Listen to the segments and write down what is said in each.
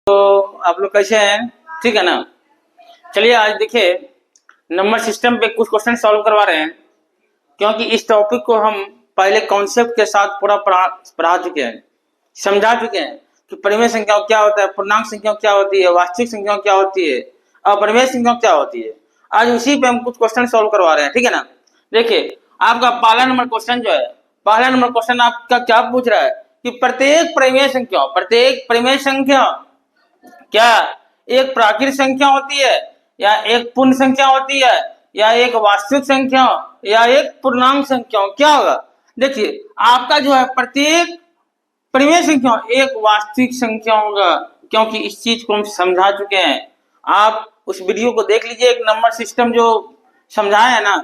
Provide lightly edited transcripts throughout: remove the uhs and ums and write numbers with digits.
तो आप लोग कैसे हैं? ठीक है ना। चलिए आज देखिए नंबर सिस्टम पे कुछ क्वेश्चन सॉल्व करवा रहे हैं, क्योंकि इस टॉपिक को हम पहले कॉन्सेप्ट के साथ पूरा पढ़ा चुके हैं, समझा चुके हैं कि परिमेय संख्या क्या होता है, पूर्णांक संख्या क्या होती है, वास्तविक संख्या क्या होती है, अपरिमेय संख्या क्या होती है। आज उसी पे हम कुछ क्वेश्चन सॉल्व करवा रहे हैं, ठीक है ना। देखिए आपका पहला नंबर क्वेश्चन जो है, पहला नंबर क्वेश्चन आपका क्या पूछ रहा है कि प्रत्येक परिमेय संख्या क्या एक प्राकृतिक संख्या होती है, या एक पूर्ण संख्या होती है, या एक वास्तविक संख्या, या एक पूर्णांक संख्या, क्या होगा। देखिए आपका जो है प्रत्येक परिमेय संख्या एक वास्तविक संख्या होगा, क्योंकि इस चीज को हम समझा चुके हैं। आप उस वीडियो को देख लीजिए, एक नंबर सिस्टम जो समझाया है ना,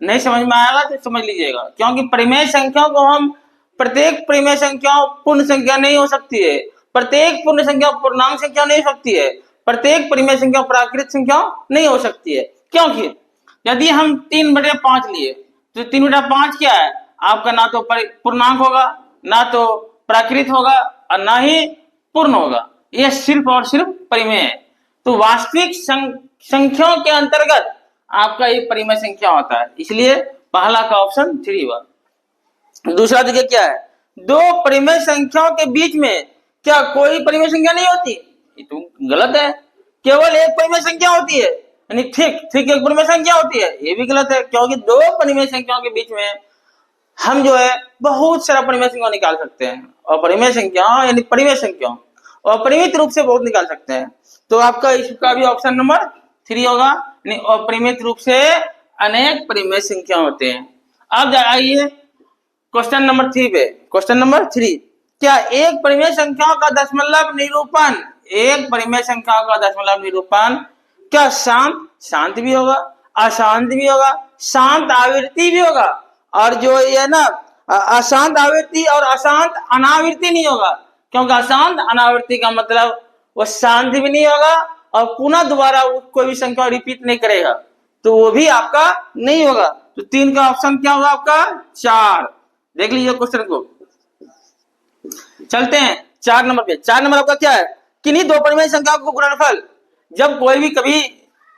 नहीं समझ में आएगा तो समझ लीजिएगा, क्योंकि परिमेय संख्या को हम प्रत्येक परिमेय संख्या पूर्ण संख्या नहीं हो सकती है, प्रत्येक पूर्ण संख्या पूर्णांक संख्या नहीं हो सकती है, प्रत्येक परिमेय संख्या प्राकृतिक संख्या नहीं हो सकती है। क्योंकि यदि हम 3/5 लिए तो 3/5 क्या है आपका, ना तो पूर्णांक होगा, ना तो प्राकृत होगा, और ना ही पूर्ण होगा, यह सिर्फ और सिर्फ परिमेय है। तो वास्तविक संख्याओं के अंतर्गत आपका ये परिमेय संख्या होता है, इसलिए पहला का ऑप्शन 3 हुआ। दूसरा देखिए क्या है, दो परिमेय संख्याओं के बीच में क्या कोई परिमेय संख्या नहीं होती, ये तो गलत है। केवल एक परिमेय संख्या होती है, यानी ठीक एक परिमेय संख्या होती है, ये भी गलत है, क्योंकि दो परिमेय संख्याओं के बीच में हम जो है बहुत सारा परिमेय संख्या निकाल सकते हैं, और परिमेय संख्या यानी परिमेय संख्या अपरिमित रूप से बहुत निकाल सकते हैं। तो आपका इसका भी ऑप्शन नंबर 3 होगा, यानी अपरिमित रूप से अनेक परिमेय संख्या होते हैं। अब आइए क्वेश्चन नंबर 3 पे। क्वेश्चन नंबर 3, क्या एक परिमेय संख्या का दशमलव निरूपण, एक परिमेय संख्या का दशमलव निरूपण क्या शांत भी होगा, अशांत भी होगा, शांत आवृत्ति भी होगा, और जो ये ना अशांत आवृत्ति और अशांत अनावृत्ति नहीं होगा, क्योंकि अशांत अनावृत्ति का मतलब वो शांत भी नहीं होगा और पुनः दोबारा कोई भी संख्या रिपीट नहीं करेगा, तो वो भी आपका नहीं होगा। तो 3 का ऑप्शन क्या होगा आपका 4। देख लीजिए क्वेश्चन को, चलते हैं 4 नंबर पे। 4 नंबर आपका क्या है, किन्हीं दो परिमेय संख्याओं को गुणनफल, जब कोई भी कभी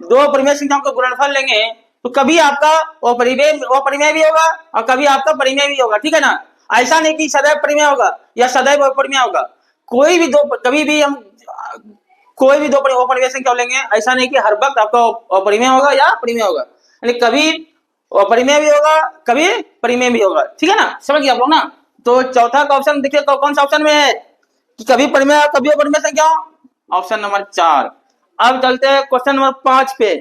दो परिमेय संख्याओं को गुणनफल लेंगे तो कभी आपका अपरिमेय भी होगा और कभी आपका परिमेय भी होगा, ठीक है ना। ऐसा नहीं कि सदैव परिमेय होगा या सदैव अपरिमेय होगा, कोई भी दो कभी भी हम कोई भी दो अपरिमेय संख्या लेंगे, ऐसा नहीं कि हर वक्त आपका अपरिमेय होगा या परिमेय होगा, यानी कभी अपरिमेय भी होगा कभी परिमेय भी होगा, ठीक है ना, समझ गए आप लोग ना। तो चौथा का ऑप्शन देखिए कौन सा ऑप्शन में है कि कभी परिमेय कभी अपरिमेय संख्या, ऑप्शन नंबर 4। अब चलते हैं क्वेश्चन नंबर 5 पे।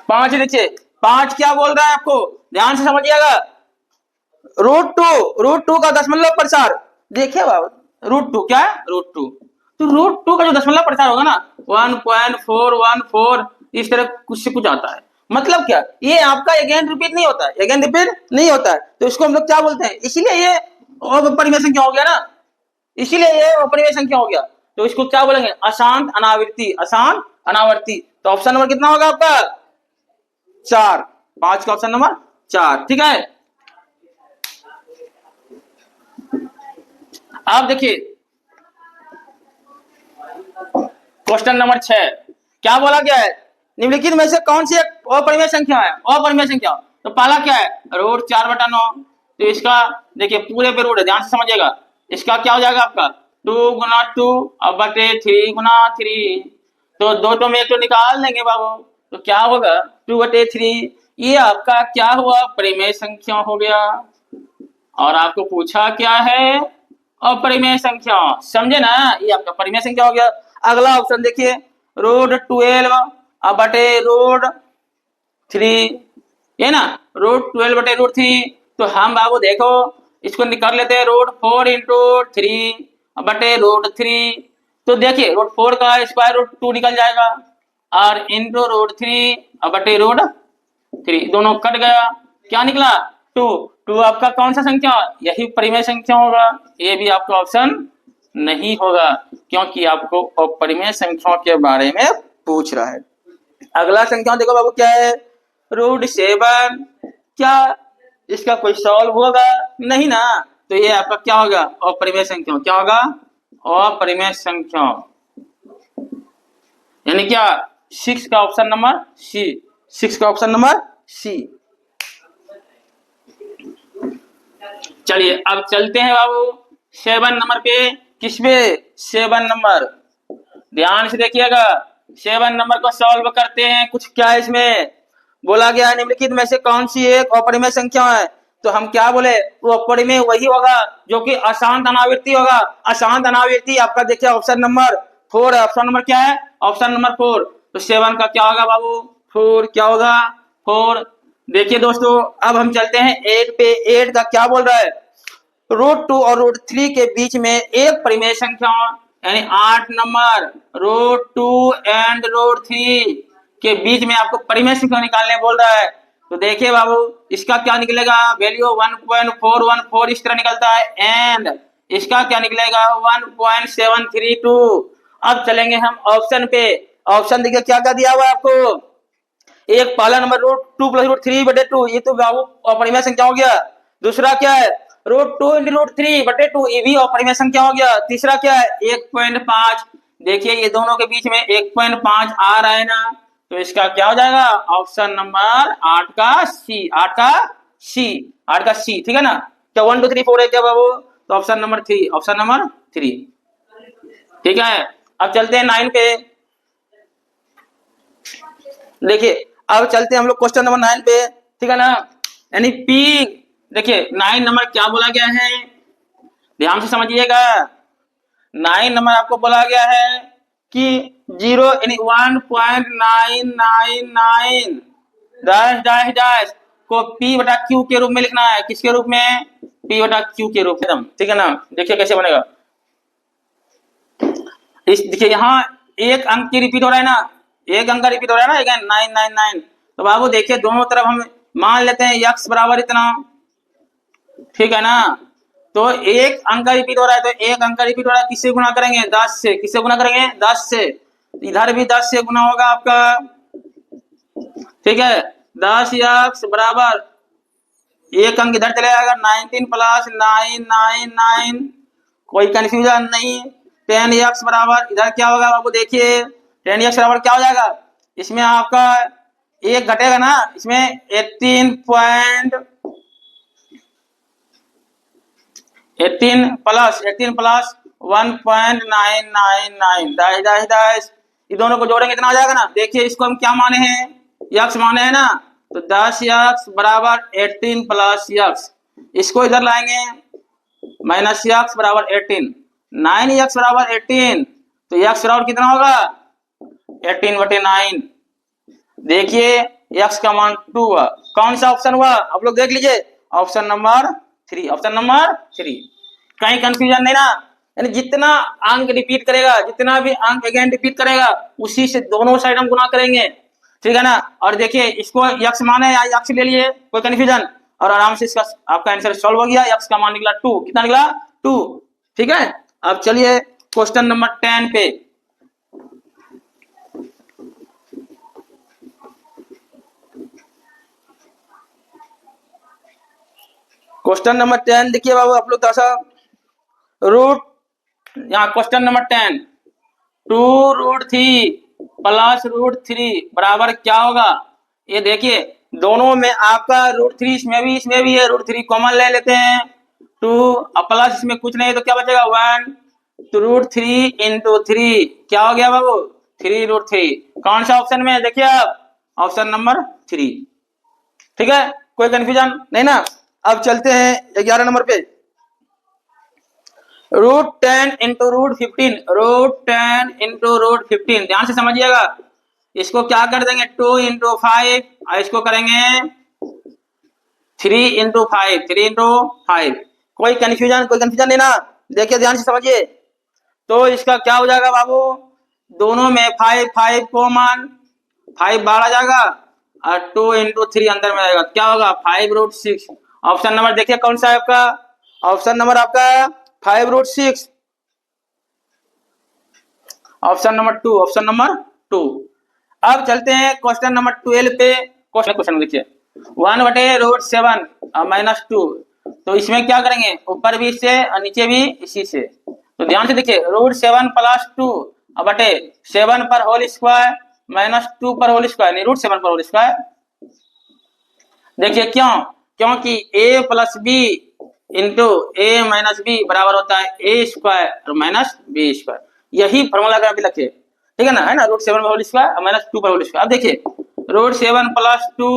5 देखिए, 5 क्या बोल रहा है आपको, ध्यान से समझिएगा। √2 का दशमलव प्रसार, देखिए बाबू √2 क्या है, √2, तो √2 का जो दशमलव प्रसार होगा ना 1.414, इस तरह कुछ से कुछ आता है। मतलब क्या, ये आपका अगेन रिपीट नहीं होता है, तो इसको हम लोग क्या बोलते हैं, इसीलिए ये अपरिमेय संख्या हो गया ना, इसीलिए ये अपरिमेय संख्या हो गया, तो इसको क्या बोलेंगे, अशांत अनावर्ती। तो ऑप्शन नंबर कितना होगा आपका 4, 5 का ऑप्शन नंबर 4, ठीक है। आप देखिए क्वेश्चन नंबर 6, क्या बोला गया है, निम्नलिखित में से कौन सी एक अपरिमेय संख्या है, अपरिमेय संख्या। तो पहला क्या है √4/9, तो इसका देखिए पूरे पे रूट है, ध्यान से समझिएगा। इसका क्या हो जाएगा आपका 2 गुना 2 अब बटे 3 गुना 3, तो दो तो में एक तो निकाल लेंगे बाबू, तो क्या होगा 2/3, ये आपका क्या हुआ परिमेय संख्या हो गया। और आपको पूछा क्या है, अपरिमेय संख्या, समझे ना, ये आपका परिमेय संख्या हो गया। अगला ऑप्शन देखिए √12 अब बटे √3, ये ना √12 बटे √3, तो हम बाबू देखो इसको निकाल लेते हैं √4 × 3 बटे √3, तो देखिए √4 का स्क्वायर √2 निकल जाएगा, और इंटू √3 अब बटे √3, दोनों कट गया, क्या निकला 2 आपका कौन सा संख्या, यही परिमेय संख्या होगा। ये भी आपका ऑप्शन नहीं होगा, क्योंकि आपको अपरिमेय संख्याओं के बारे में पूछ रहा है। अगला संख्या देखो बाबू क्या है √7, क्या इसका कोई सॉल्व होगा नहीं ना, तो ये आपका क्या होगा, अपरिमेय संख्या। क्या होगा, अपरिमेय संख्या। यानी क्या, 6 का ऑप्शन नंबर सी, 6 का ऑप्शन नंबर सी। चलिए अब चलते हैं बाबू 7 नंबर पे। किस पे, 7 नंबर। ध्यान से देखिएगा, 7 नंबर को सॉल्व करते हैं। कुछ क्या है इसमें बोला गया, निम्नलिखित में से कौन सी एक अपरिमेय संख्या है। तो हम क्या बोले, वो अपरिमेय वही होगा जो कि अशांत अनावृत्ति होगा। अशांत अनावृत्ति आपका देखिए ऑप्शन नंबर 4 है। ऑप्शन नंबर क्या है, ऑप्शन नंबर 4। तो 7 का क्या होगा बाबू, 4। क्या होगा, 4। देखिए दोस्तों अब हम चलते हैं 8 पे। 8 का क्या बोल रहा है, √2 और √3 के बीच में एक परिमेय संख्या, यानी 8 नंबर √2 एंड √3 के बीच में आपको परिमेय संख्या निकालने बोल रहा है। तो देखिए बाबू इसका क्या निकलेगा, वैल्यू 1.414 इस तरह निकलता है, एंड इसका क्या निकलेगा 1.732। अब चलेंगे हम ऑप्शन पे। ऑप्शन देखिए क्या क्या दिया हुआ है आपको, एक पहला नंबर √2 + √3/2, ये तो बाबू अपरिमेय संख्या हो गया। दूसरा क्या है, √2 × √3/2, ये भी अपरिमेय संख्या हो गया। तीसरा क्या है 1.5, देखिए ये दोनों के बीच में 1.5 आ रहा है ना, तो इसका क्या हो जाएगा, ऑप्शन नंबर 8 का सी, 8 का सी, 8 का सी। ठीक है ना, क्या 1 2 3 4 है क्या बाबू, तो ऑप्शन नंबर 3, ऑप्शन नंबर 3। ठीक है, अब चलते हैं 9 पे। देखिए अब चलते हैं हम लोग क्वेश्चन नंबर 9 पे। ठीक है ना, यानी पी। देखिए 9 नंबर क्या बोला गया है, ध्यान से समझिएगा। 9 नंबर आपको बोला गया है कि 0 यानी 1.999 डैश डैश डैश को P/Q के रूप में लिखना है। किसके रूप में, P/Q के रूप में। ठीक है ना, देखिए कैसे बनेगा। इस देखिए यहाँ एक अंक की रिपीट हो रहा है ना, एक अंक का रिपीट हो रहा है ना, अगेन 999। तो बाबू देखिए दोनों तरफ हम मान लेते हैं x बराबर इतना। ठीक है ना, तो एक अंक का रिपीट हो रहा है, तो एक अंक का रिपीट हो रहा है, किससे गुना करेंगे, 10 से। किससे गुना करेंगे, 10 से। इधर भी 10 से गुना होगा आपका। ठीक है, 10x बराबर एक अंक इधर चले जाएगा, 19 + 999। कोई कंफ्यूजन नहीं। 10x बराबर इधर क्या होगा बाबू, देखिए 10x बराबर क्या हो जाएगा, इसमें आपका एक घटेगा ना, इसमें 18 प्लस 1.999 डैश डैश डैश, ये दोनों को जोड़ेंगे इतना हो जाएगा ना। देखिए इसको हम क्या माने हैं, x माने हैं ना, तो 10x बराबर 18 + x, इसको इधर लाएंगे -x बराबर 18, 9x बराबर 18, तो x बराबर कितना होगा 18/9। देखिए x का मान 2 हुआ। कौन सा ऑप्शन हुआ आप लोग देख लीजिए, ऑप्शन नंबर 3, ऑप्शन नंबर 3। कहीं कंफ्यूजन नहीं ना, यानी जितना अंक रिपीट करेगा, जितना भी अंक अगेन रिपीट करेगा, उसी से दोनों साइड हम गुना करेंगे। ठीक है ना, और देखिए इसको x माने या x ले लिए, कोई कंफ्यूजन, और आराम से इसका आपका आंसर सॉल्व हो गया। x का मान निकला 2, कितना निकला 2। ठीक है, अब चलिए क्वेश्चन नंबर 10 पे। क्वेश्चन नंबर 10 देखिए बाबू आप लोग, थोड़ा रूट, यहाँ क्वेश्चन नंबर 10, 2√3 + √3 बराबर क्या होगा। ये देखिए दोनों में आपका √3 इसमें भी है, √3 कॉमन ले लेते हैं, 2 प्लस इसमें कुछ नहीं है, तो क्या बचेगा 1, तो √3 × 3 क्या हो गया बाबू 3√3। कौन सा ऑप्शन में है देखिए आप, ऑप्शन नंबर 3। ठीक है, कोई कंफ्यूजन नहीं ना। अब चलते हैं 11 नंबर पे, √10 × √15, √10 × √15, ध्यान से समझिएगा। इसको क्या कर देंगे 2 × 5, और इसको करेंगे 3 × 5, 3 × 5। कोई कंफ्यूजन नहीं ना, देखिए ध्यान से समझिए। तो इसका क्या हो जाएगा बाबू, दोनों में 5 5 कॉमन, 5 बाहर आ जाएगा, और 2 × 3 अंदर में आएगा, क्या होगा 5√6। ऑप्शन नंबर देखिए कौन सा है आपका, ऑप्शन नंबर आपका 5√6, ऑप्शन नंबर 2, ऑप्शन नंबर 2। अब चलते हैं क्वेश्चन नंबर 12 पे। क्वेश्चन देखिए 1/√7 -2 तो इसमें क्या करेंगे, ऊपर भी इससे और नीचे भी इसी से। तो ध्यान से देखिए, √7 + 2 बटे 7 पर होल स्क्वायर -2 पर होल स्क्वायर, नहीं √7 पर होल स्क्वायर। देखिए क्यों, क्योंकि a + b into a - b बराबर होता है a² और -b²। यही फॉर्मूला का भी रखिए, ठीक है ना √7 पर होल स्क्वायर और -2 पर होल स्क्वायर। अब देखिए √7 + 2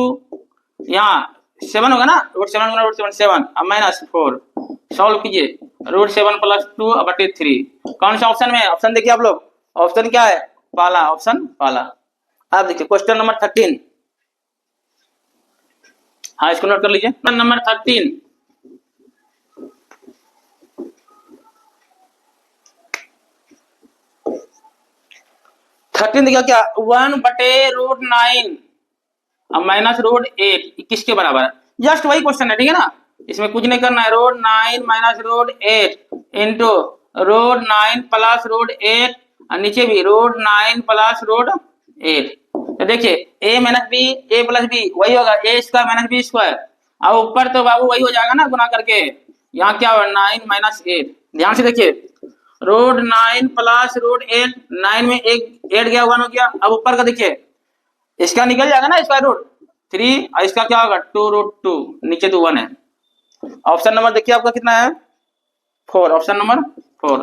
यहाँ 7 होगा ना, √7 गुना √7 7 और -4 सॉल्व कीजिए, √7 + 2 बटे 3। कौन सा ऑप्शन में है? ऑप्शन देखिए आप लोग, ऑप्शन क्या है? पहला, ऑप्शन पहला। अब देखिए क्वेश्चन नंबर 13, हाँ इसको नोट कर लीजिए। क्वेश्चन नंबर 13, देखिए क्या, 1 बटे √9 अब -√8 किसके बराबर है? जस्ट वही क्वेश्चन है, ठीक है ना, इसमें कुछ नहीं करना है। √9 - √8 इंटू √9 + √8 और नीचे भी √9 + √8। तो देखिए a - b a + b वही होगा a² - b²। अब ऊपर तो बाबू वही हो जाएगा ना गुना करके, यहाँ क्या होगा 9 - 8। ध्यान से देखिए √9 + √8, 9 में एक 8 गया 1 हो गया। अब ऊपर का देखिए, इसका निकल जाएगा ना स्क्वायर रूट 3 और इसका क्या होगा 2√2, नीचे तो 1 है। ऑप्शन नंबर देखिए आपका कितना है 4, ऑप्शन नंबर 4।